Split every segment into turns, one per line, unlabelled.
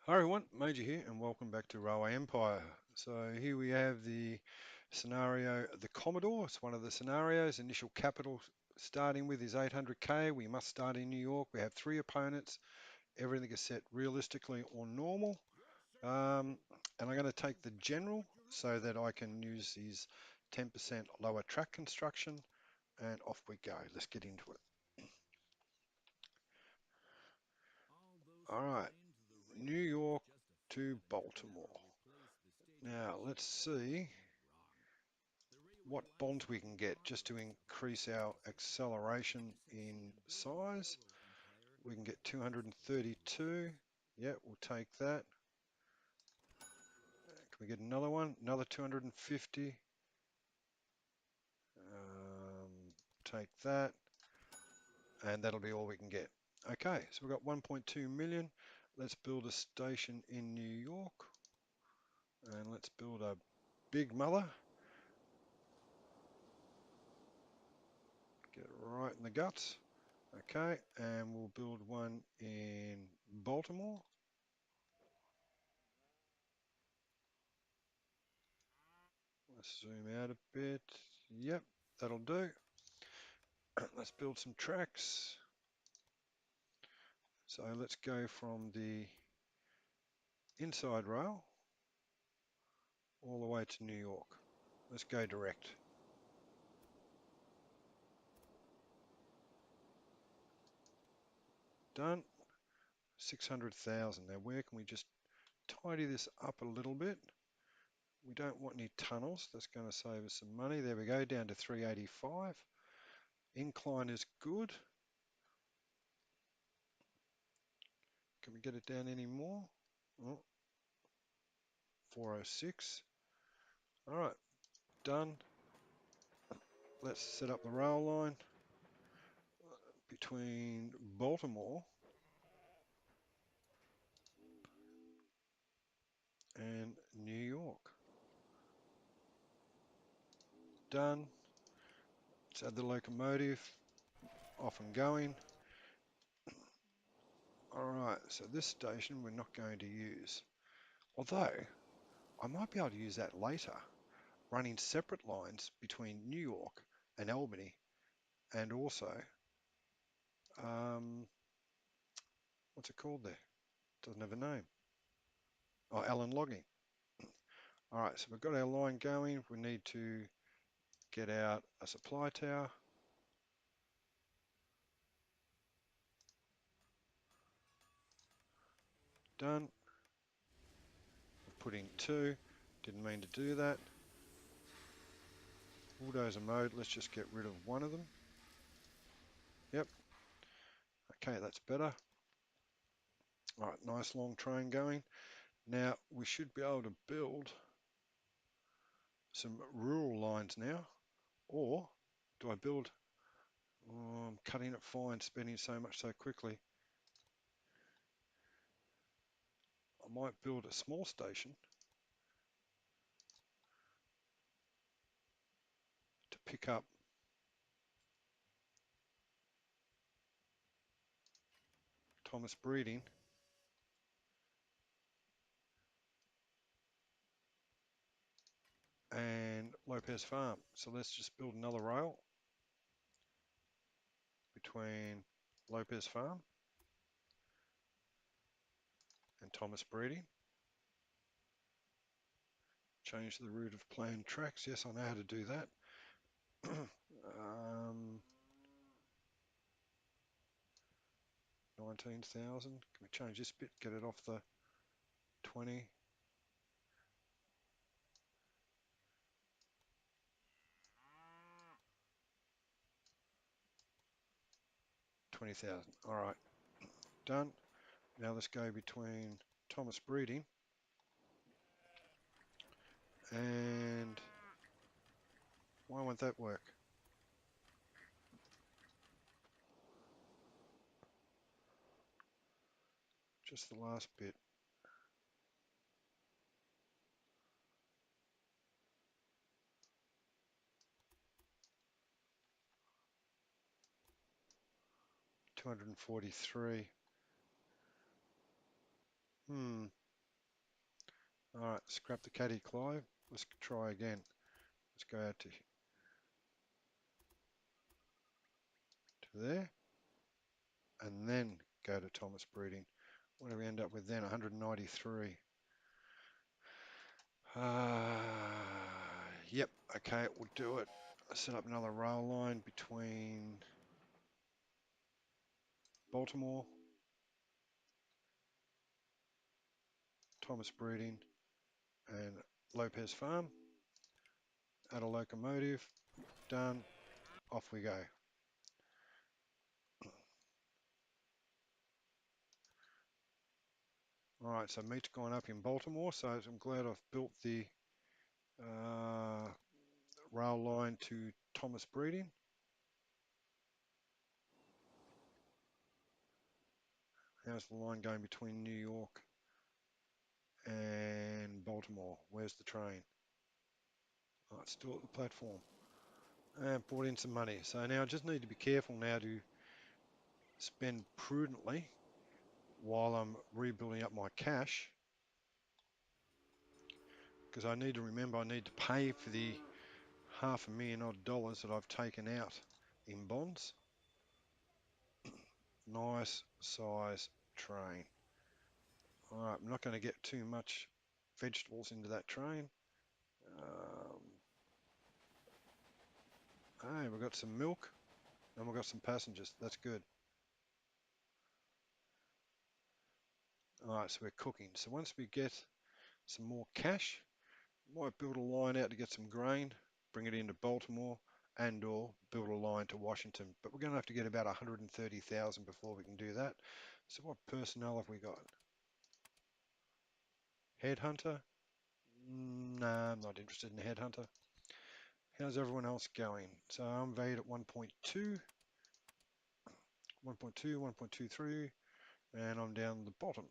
Hi everyone, Major here, and welcome back to Railway Empire. So here we have the scenario, the Commodore. It's one of the scenarios. Initial capital starting with is 800k. We must start in New York. We have three opponents. Everything is set realistically or normal. And I'm going to take the general so that I can use his 10% lower track construction. And off we go. Let's get into it. All right, New York to Baltimore. Now let's see what bonds we can get just to increase our acceleration in size. We can get 232. Yeah, we'll take that. Can we get another one? Another 250. Take that. And that'll be all we can get. Okay, so we've got 1.2 million. Let's build a station in New York. And let's build a big mother. Get it right in the guts. Okay, and we'll build one in Baltimore. Let's zoom out a bit. Yep, that'll do. Let's build some tracks. So let's go from the inside rail all the way to New York. Let's go direct. Done. 600,000. Now where can we just tidy this up a little bit? We don't want any tunnels. That's going to save us some money. There we go, down to 385. Incline is good. Can we get it down any more? Oh, 406. All right, done. Let's set up the rail line between Baltimore and New York. Done. Let's add the locomotive. Off and going. Alright, so this station we're not going to use. Although, I might be able to use that later, running separate lines between New York and Albany, and also, um, what's it called there? Doesn't have a name. Oh, Allen Logging. Alright, so we've got our line going. We need to get out a supply tower. Done. We've put in two. Didn't mean to do that. Bulldozer mode. Let's just get rid of one of them. Yep. Okay, that's better. Alright, nice long train going. Now, we should be able to build some rural lines now. Or, do I build... Oh, I'm cutting it fine, spending so much so quickly. I might build a small station to pick up Thomas Breeding. And Lopez Farm. So let's just build another rail between Lopez Farm and Thomas Breeding. Change the route of planned tracks. Yes, I know how to do that. 19,000. Can we change this bit? Get it off the 20. 20,000. All right, done. Now let's go between Thomas Breeding and why won't that work? Just the last bit. $243. Alright, scrap the caddy Clive. Let's try again. Let's go out to there. And then go to Thomas Breeding. What do we end up with then? 193. Yep, okay, we'll do it. I'll set up another rail line between Baltimore, Thomas Breeding, and Lopez Farm. Add a locomotive. Done. Off we go. Alright, so meat's gone up in Baltimore, so I'm glad I've built the rail line to Thomas Breeding. How's the line going between New York and Baltimore? Where's the train? Oh, it's still at the platform. And brought in some money. So now I just need to be careful now to spend prudently while I'm rebuilding up my cash. Because I need to remember I need to pay for the $500,000 odd that I've taken out in bonds. Nice size train. Alright, I'm not going to get too much vegetables into that train. Hey, we've got some milk and we've got some passengers. That's good. Alright, so we're cooking. So once we get some more cash, might build a line out to get some grain, bring it into Baltimore, and or build a line to Washington. But we're going to have to get about 130,000 before we can do that. So what personnel have we got? Headhunter? Nah, I'm not interested in Headhunter. How's everyone else going? So I'm valued at 1.2, 1.2, 1.23, and I'm down the bottom.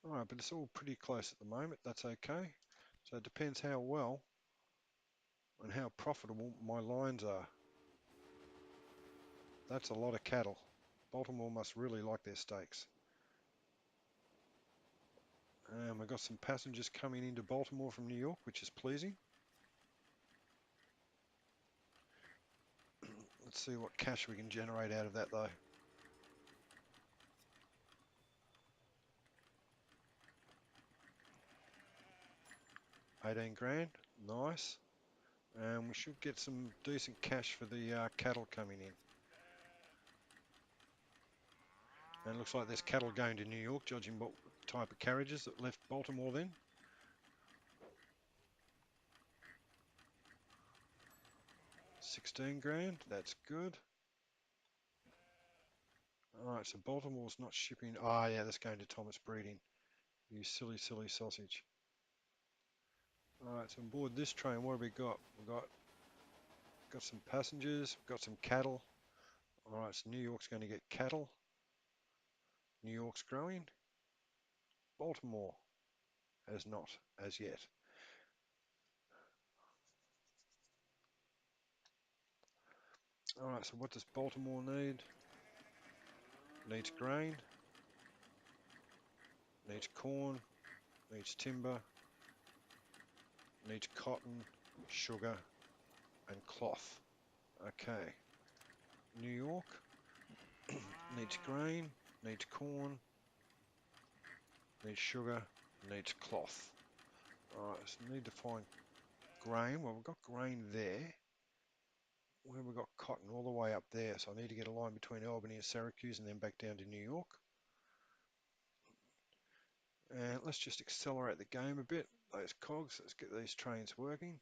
Alright, but it's all pretty close at the moment. That's okay. So it depends how well and how profitable my lines are. That's a lot of cattle. Baltimore must really like their steaks. And we've got some passengers coming into Baltimore from New York, which is pleasing. Let's see what cash we can generate out of that though. $18,000, nice. And we should get some decent cash for the cattle coming in. And it looks like there's cattle going to New York, judging what type of carriages that left Baltimore then. $16,000, that's good. Alright, so Baltimore's not shipping. Ah, yeah, that's going to Thomas Breeding. You silly, silly sausage. Alright, so on board this train, what have we got? We've got some passengers, we've got some cattle. Alright, so New York's going to get cattle. New York's growing. Baltimore has not as yet. Alright, so what does Baltimore need? Needs grain, needs corn, needs timber, needs cotton, sugar, and cloth. Okay. New York needs grain, needs corn, needs sugar, needs cloth. Alright, so we need to find grain. Well, we've got grain there. Where we've got cotton all the way up there, so I need to get a line between Albany and Syracuse and then back down to New York. And let's just accelerate the game a bit. Those cogs, let's get these trains working.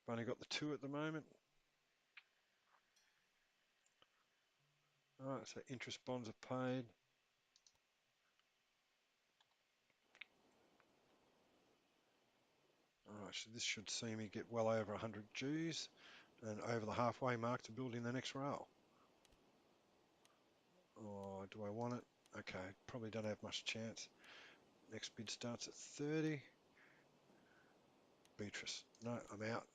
I've only got the two at the moment. Alright, so interest bonds are paid. Alright, so this should see me get well over 100 Gs and over the halfway mark to building the next rail. Oh, do I want it? Okay, probably don't have much chance. Next bid starts at 30. Beatrice, no, I'm out.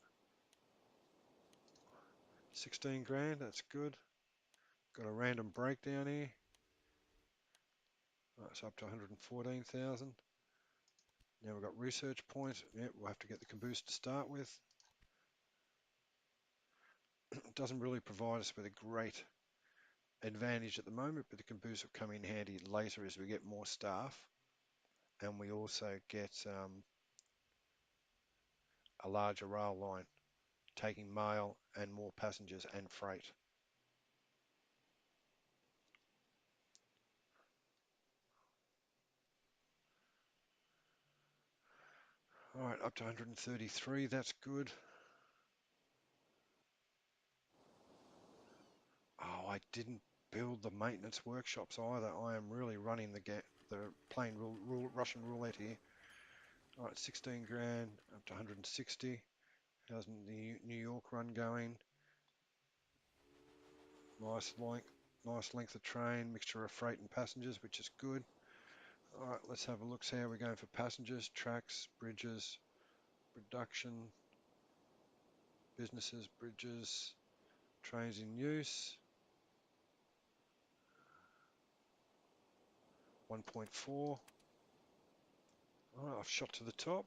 16,000, that's good. Got a random breakdown here. Right, so up to 114,000. Now we've got research points. Yep, we'll have to get the caboose to start with. It doesn't really provide us with a great advantage at the moment, but the caboose will come in handy later as we get more staff, and we also get a larger rail line taking mail and more passengers and freight. All right, up to 133, that's good. Oh, I didn't build the maintenance workshops either. I am really running the plain Russian roulette here. All right, 16 grand, up to 160. How's the New York run going? Nice length of train, mixture of freight and passengers, which is good. All right, let's have a look. See how we're going for passengers, tracks, bridges, production, businesses, bridges, trains in use. 1.4. All right, I've shot to the top.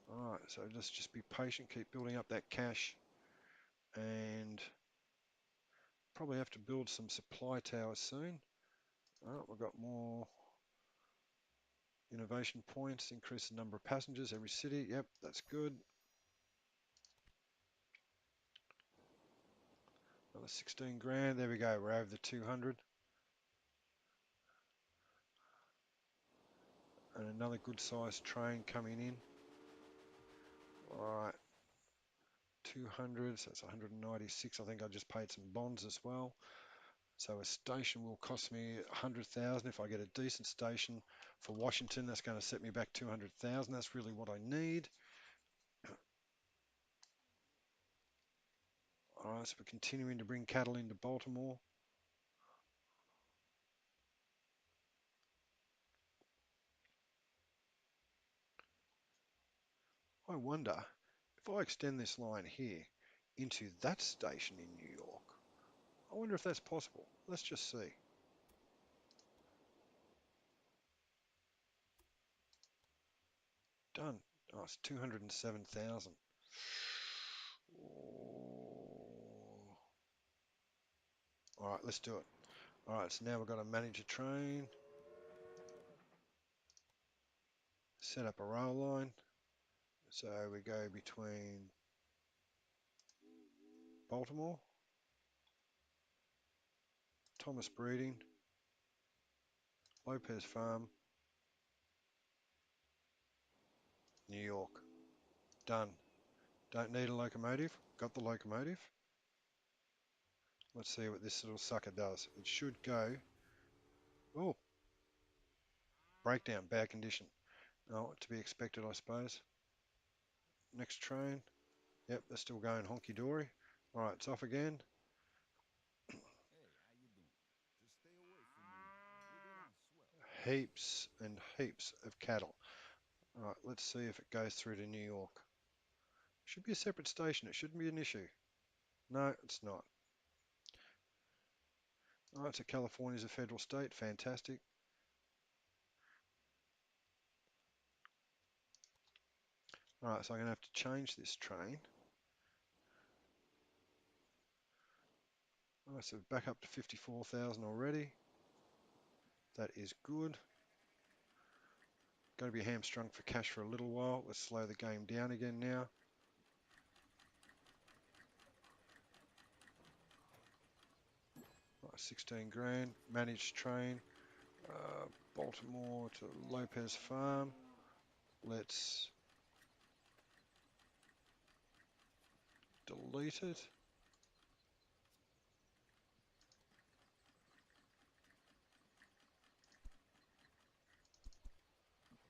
All right, so let's just be patient, keep building up that cash, and probably have to build some supply towers soon. All right, we've got more innovation points, increase the number of passengers every city. Yep, that's good. Another 16 grand. There we go. We're over the 200. And another good sized train coming in. All right. 200, so that's 196. I think I just paid some bonds as well. So a station will cost me 100,000. If I get a decent station for Washington, that's going to set me back 200,000. That's really what I need. All right, so we're continuing to bring cattle into Baltimore. I wonder if I extend this line here into that station in New York. I wonder if that's possible. Let's just see. Done. Oh, it's 207,000. All right, let's do it. All right, so now we've got to manage a train, set up a rail line. So we go between Baltimore, Thomas Breeding, Lopez Farm, New York. Done. Don't need a locomotive. Got the locomotive. Let's see what this little sucker does. It should go. Oh, breakdown, bad condition. Oh, to be expected, I suppose. Next train. Yep, they're still going honky-dory. All right, it's off again. Heaps and heaps of cattle. All right, let's see if it goes through to New York. Should be a separate station. It shouldn't be an issue. No, it's not. All right, so California's a federal state. Fantastic. All right, so I'm going to have to change this train. All right, so back up to 54,000 already. That is good. Going to be hamstrung for cash for a little while. Let's slow the game down again now. All right, 16 grand. Managed train. Baltimore to Lopez Farm. Let's delete it.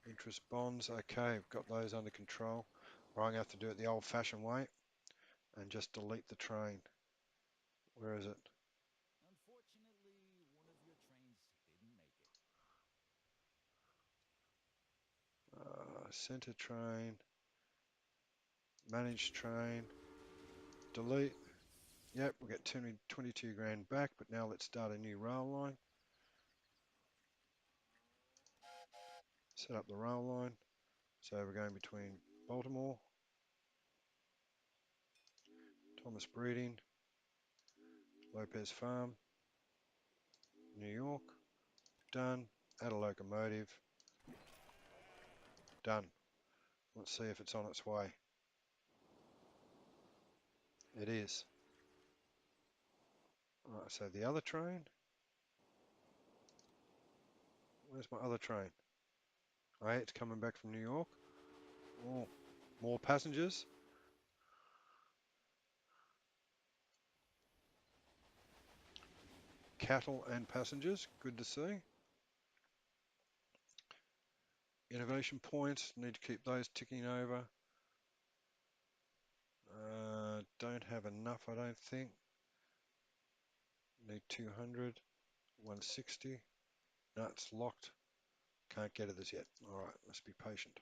Interest bonds, okay, I've got those under control. Right, I'm going to have to do it the old-fashioned way and just delete the train. Where is it? Center train, managed train, delete. Yep, we'll get 22 grand back, but now let's start a new rail line. Set up the rail line. So we're going between Baltimore, Thomas Breeding, Lopez Farm, New York. Done. Add a locomotive. Done. Let's see if it's on its way. It is. Alright, so the other train. Where's my other train? Hey, it's coming back from New York. Oh, more passengers. Cattle and passengers. Good to see. Innovation points. Need to keep those ticking over. Don't have enough, I don't think. Need 200. 160. No, it's locked. Can't get it as yet. Alright, let's be patient.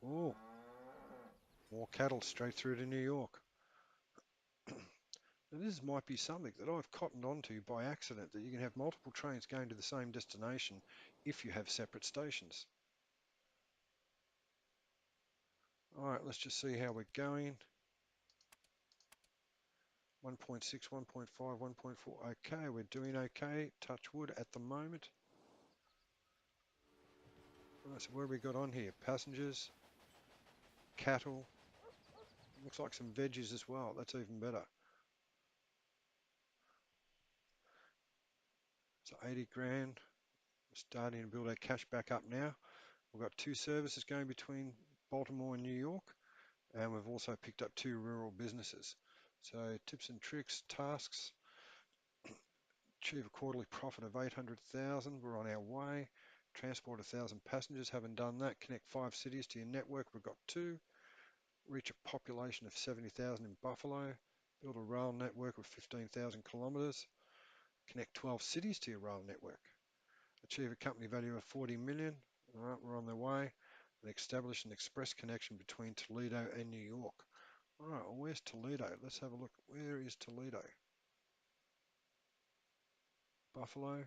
Oh, more cattle straight through to New York. Now this might be something that I've cottoned onto by accident, that you can have multiple trains going to the same destination if you have separate stations. Alright, let's just see how we're going. 1.6, 1.5, 1.4. Okay, we're doing okay. Touch wood at the moment. Right, so what have we got on here? Passengers, cattle. Looks like some veggies as well. That's even better. So 80 grand. We're starting to build our cash back up now. We've got 2 services going between Baltimore and New York. And we've also picked up 2 rural businesses. So tips and tricks, tasks. Achieve a quarterly profit of 800,000. We're on our way. Transport 1,000 passengers. Haven't done that. Connect 5 cities to your network. We've got 2. Reach a population of 70,000 in Buffalo. Build a rail network with 15,000 kilometres. Connect 12 cities to your rail network. Achieve a company value of 40 million. All right, we're on the way. And establish an express connection between Toledo and New York. All right, well, where's Toledo? Let's have a look. Where is Toledo? Buffalo.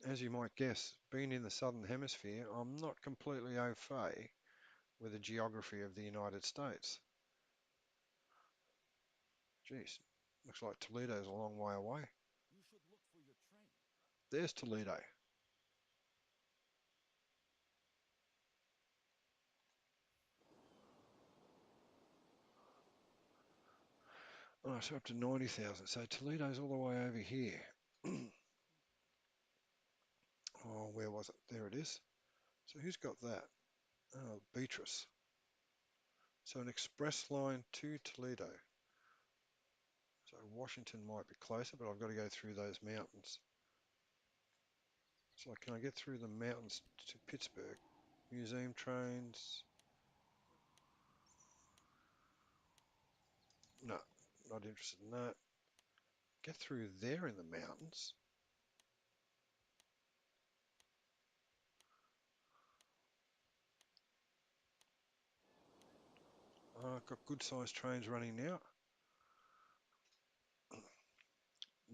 As you might guess, being in the southern hemisphere, I'm not completely au fait with the geography of the United States. Jeez, looks like Toledo's a long way away.
You should look for your train.
There's Toledo. Oh, so up to 90,000. So Toledo's all the way over here. Oh, where was it? There it is. So who's got that? Oh, Beatrice. So an express line to Toledo. So Washington might be closer, but I've got to go through those mountains. So can I get through the mountains to Pittsburgh? Museum trains. No, not interested in that. Get through there in the mountains. I've got good sized trains running now.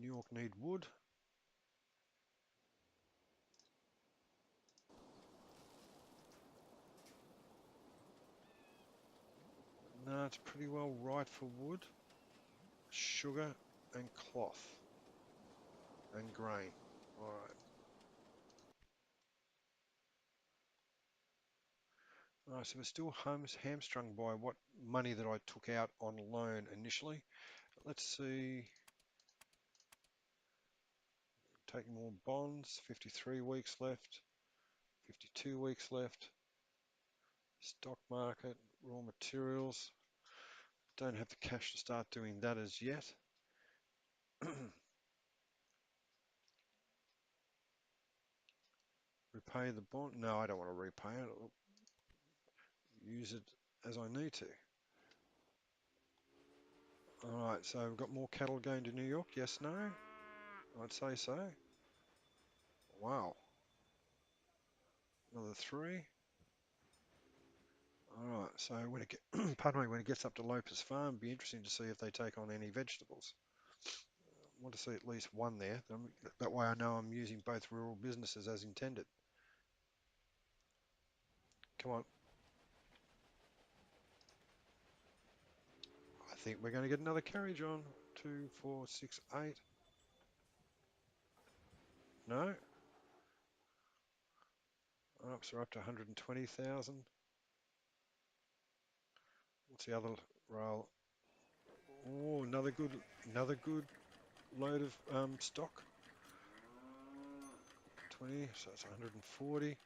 New York need wood. No, it's pretty well right for wood, sugar and cloth and grain. Alright. So we're still hamstrung by what money that I took out on loan initially. Let's see. Taking more bonds, 53 weeks left, 52 weeks left. Stock market, raw materials. Don't have the cash to start doing that as yet. Repay the bond. No, I don't want to repay it. I'll use it as I need to. Alright, so we've got more cattle going to New York. Yes, no? I'd say so. Wow. Another 3. All right, so when it get, pardon me, when it gets up to Lopez Farm, it'd be interesting to see if they take on any vegetables. I want to see at least one there. That way I know I'm using both rural businesses as intended. Come on. I think we're going to get another carriage on. 2, 4, 6, 8. No? Oh, so we're up to 120,000. What's the other rail? Oh, another good load of stock. 20, so it's 140.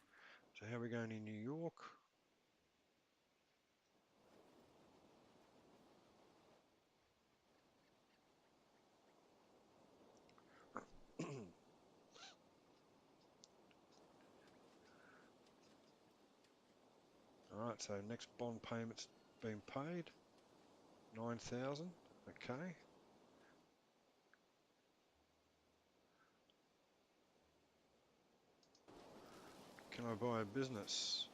So how are we going in New York? All right, so next bond payment's been paid. 9,000. Okay. Can I buy a business?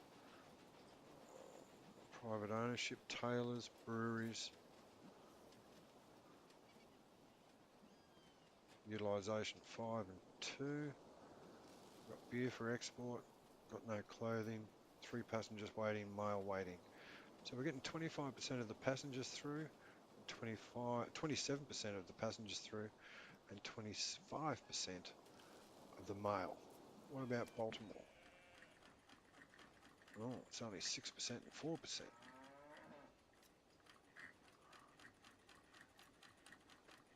Private ownership, tailors, breweries, utilisation 5 and 2. Got beer for export, got no clothing, 3 passengers waiting, mail waiting. So we're getting 25% of the passengers through, 27% of the passengers through, and 25% of the mail. What about Baltimore? Oh, it's only 6% and 4%.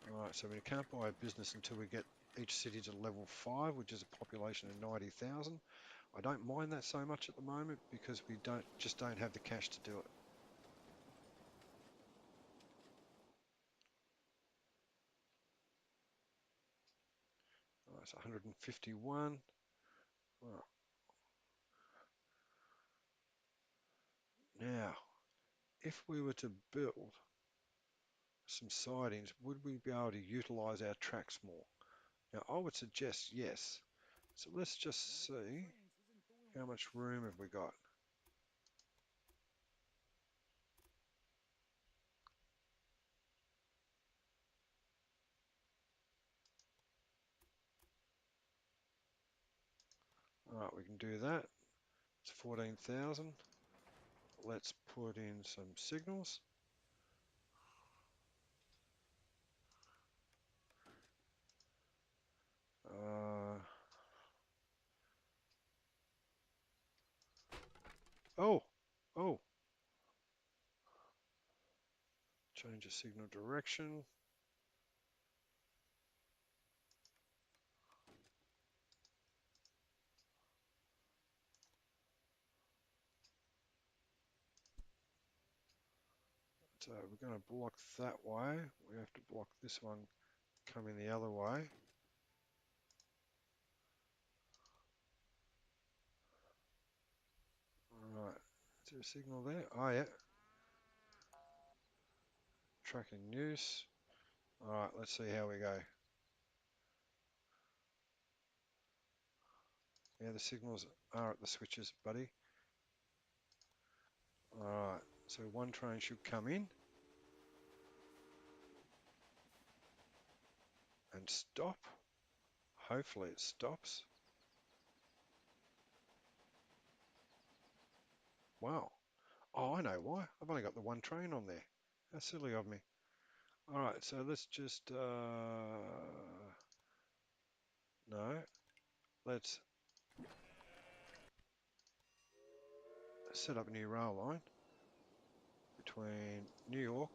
Alright, so we can't buy a business until we get each city to level 5, which is a population of 90,000. I don't mind that so much at the moment because we don't have the cash to do it. Alright, so 151. Well, now, if we were to build some sidings, would we be able to utilise our tracks more? Now, I would suggest yes. So let's just see how much room have we got. Alright, we can do that. It's 14,000. Let's put in some signals. Uh, oh, oh, change the signal direction. So we're going to block that way. We have to block this one coming the other way. Alright, is there a signal there? Oh yeah, tracking news. Alright, let's see how we go. Yeah, the signals are at the switches, buddy. Alright, so one train should come in and stop. Hopefully it stops. Wow. Oh, I know why. I've only got the one train on there. How silly of me. Alright, so let's just, no, let's set up a new rail line between New York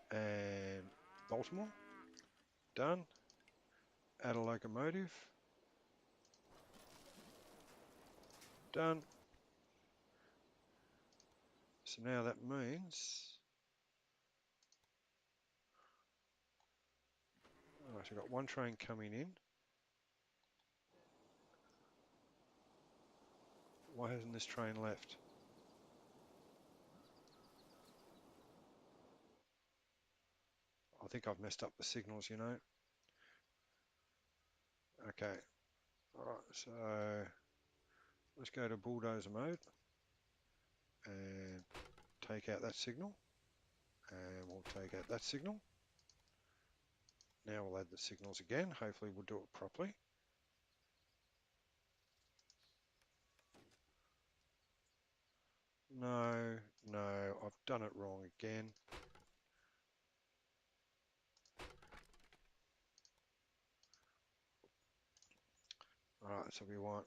and Baltimore. Done. Add a locomotive. Done. So now that means, alright, so we've got one train coming in. Why hasn't this train left? I think I've messed up the signals, you know. Okay. Alright, so Let's go to bulldozer mode and take out that signal. And we'll take out that signal. Now we'll add the signals again. Hopefully we'll do it properly. No, no, I've done it wrong again. All right, so we want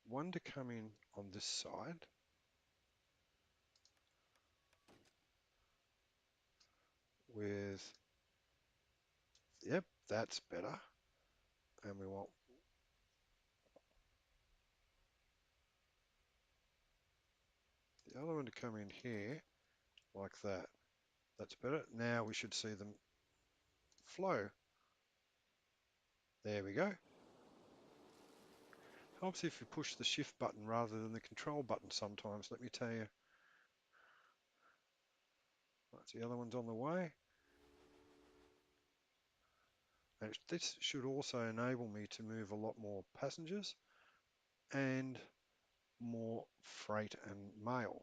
one to come in on this side. With, yep, that's better. And we want the other one to come in here like that. That's better. Now we should see them flow. There we go. Helps if you push the shift button rather than the control button sometimes, let me tell you. Right, so the other one's on the way. And this should also enable me to move a lot more passengers and more freight and mail.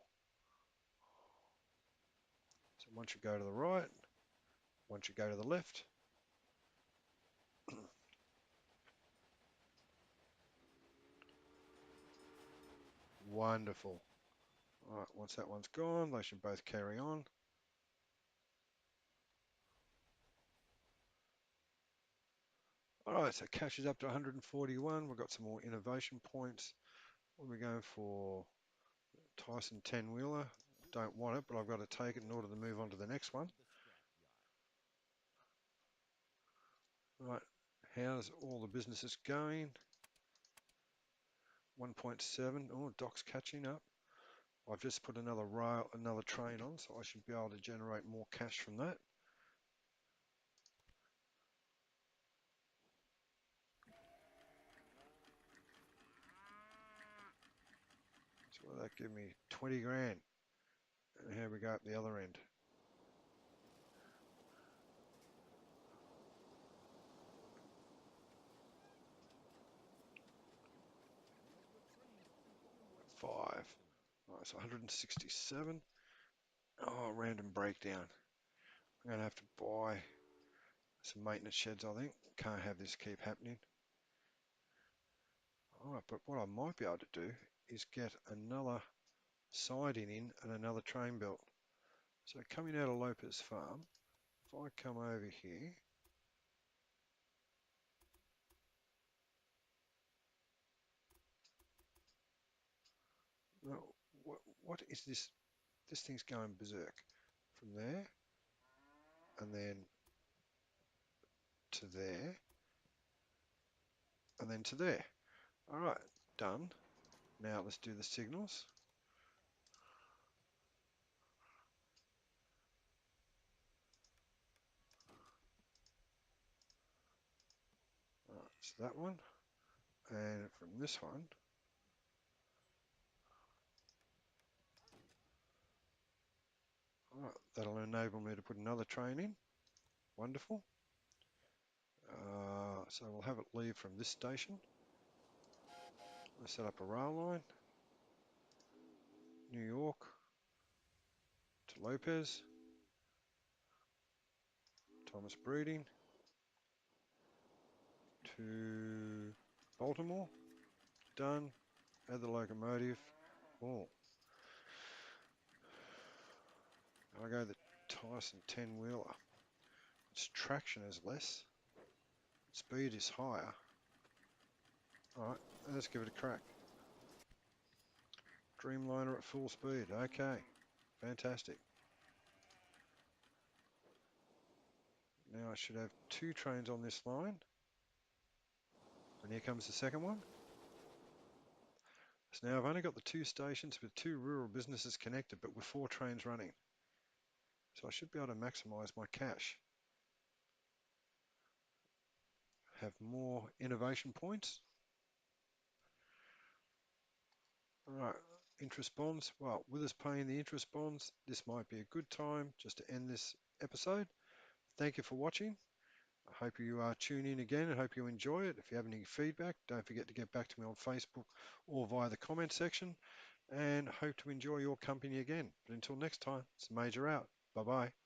So one should go to the right, one should go to the left. Wonderful. All right, once that one's gone, they should both carry on. All right, so cash is up to 141. We've got some more innovation points. What are we going for? Tyson 10-wheeler. Don't want it, but I've got to take it in order to move on to the next one. Right, how's all the businesses going? 1.7. Oh, Doc's catching up. I've just put another train on, so I should be able to generate more cash from that. So will that give me 20 grand? And here we go at the other end. Five. All right, so 167. Oh, random breakdown. I'm going to have to buy some maintenance sheds, I think. Can't have this keep happening. All right, but what I might be able to do is get another siding in and another train belt. So coming out of Lopez Farm, if I come over here, well, what is this? This thing's going berserk. From there, and then to there, and then to there. All right, done. Now let's do the signals. All right, so that one, and from this one, all right, that'll enable me to put another train in. Wonderful. So we'll have it leave from this station. Let's set up a rail line. New York to Lopez, Thomas Breeding to Baltimore. Done. Add the locomotive. Oh, I go the Tyson 10-wheeler. Its traction is less. Speed is higher. All right, let's give it a crack. Dreamliner at full speed. Okay, fantastic. Now I should have two trains on this line. And here comes the second one. So now I've only got the two stations with two rural businesses connected, but with four trains running. So I should be able to maximize my cash. Have more innovation points. All right, interest bonds. Well, with us paying the interest bonds, this might be a good time just to end this episode. Thank you for watching. I hope you tune in again and hope you enjoy it. If you have any feedback, don't forget to get back to me on Facebook or via the comment section and hope to enjoy your company again. But until next time, it's Major out. Bye bye.